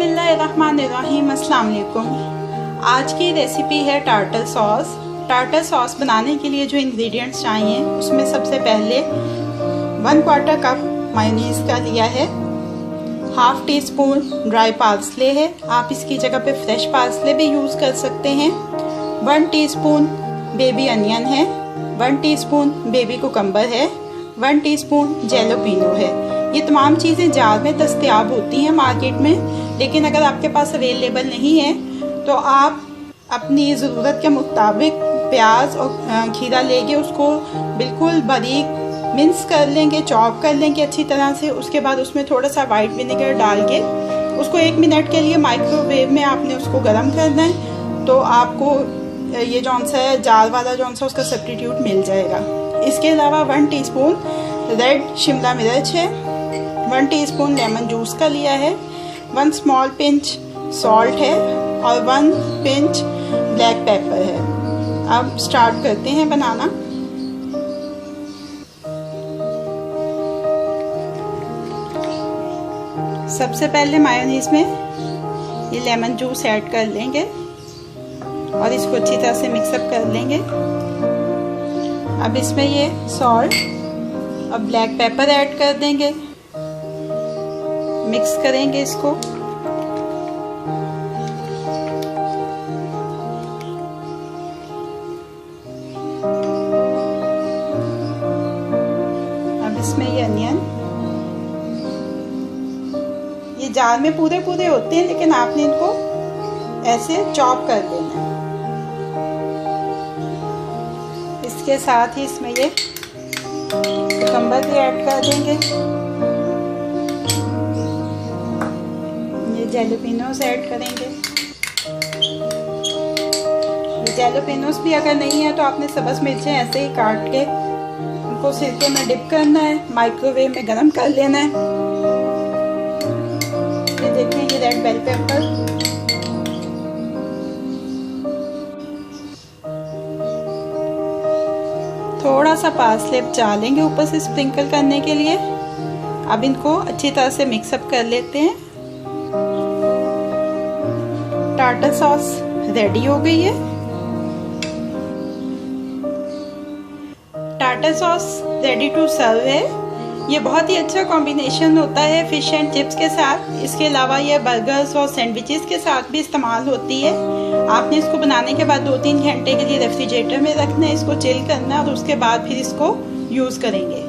बिस्मिल्लाहिर्रहमानिर्रहीम। अस्सलाम वालेकुम। आज की रेसिपी है टार्टर सॉस। टार्टर सॉस बनाने के लिए जो इंग्रेडिएंट्स चाहिए उसमें सबसे पहले 1/4 कप मायोनीज का लिया है, half tea spoon dry parsley है, आप इसकी जगह पे फ्रेश पार्सले भी यूज़ कर सकते हैं। 1 टीस्पून बेबी अनियन है, 1 टीस्पून बेबी कुकम्बर है, 1 टीस्पून जैलोपिनो है। ये तमाम चीज़ें जार में दस्तयाब होती हैं मार्केट में, लेकिन अगर आपके पास अवेलेबल नहीं है तो आप अपनी ज़रूरत के मुताबिक प्याज और खीरा लेंगे, उसको बिल्कुल बारीक मिक्स कर लेंगे, चॉप कर लेंगे अच्छी तरह से। उसके बाद उसमें थोड़ा सा वाइट विनेगर डाल के उसको 1 मिनट के लिए माइक्रोवेव में आपने उसको गर्म करना है, तो आपको ये जौन सा है जार वाला जौन सा उसका सब्स्टिट्यूट मिल जाएगा। इसके अलावा 1 टीस्पून रेड शिमला मिर्च है, 1 टीस्पून लेमन जूस का लिया है, 1 स्मॉल पिंच सॉल्ट है और 1 पिंच ब्लैक पेपर है। अब स्टार्ट करते हैं बनाना। सबसे पहले मायोनीज में ये लेमन जूस ऐड कर लेंगे और इसको अच्छी तरह से मिक्सअप कर लेंगे। अब इसमें ये सॉल्ट और ब्लैक पेपर ऐड कर देंगे, मिक्स करेंगे इसको। अब इसमें ये अनियन, ये जार में पूरे पूरे होते हैं लेकिन आपने इनको ऐसे चॉप कर देना है। इसके साथ ही इसमें ये कुकम्बर भी ऐड कर देंगे, जैलोपिनोस ऐड करेंगे। जैलोपिनोस भी अगर नहीं है तो आपने सब्ज़ मिर्चें ऐसे ही काट के उनको सिरके में डिप करना है, माइक्रोवेव में गरम कर लेना है। ये देखिए ये रेड बेल पेपर, थोड़ा सा पार्सले डालेंगे ऊपर से स्प्रिंकल करने के लिए। अब इनको अच्छी तरह से मिक्सअप कर लेते हैं। टार्टर सॉस रेडी हो गई है। Tartar sauce ready to serve है। ये बहुत ही अच्छा कॉम्बिनेशन होता है फिश एंड चिप्स के साथ। इसके अलावा ये बर्गर्स और सैंडविचेस के साथ भी इस्तेमाल होती है। आपने इसको बनाने के बाद 2-3 घंटे के लिए रेफ्रिजरेटर में रखना है, इसको चिल करना है और उसके बाद फिर इसको यूज़ करेंगे।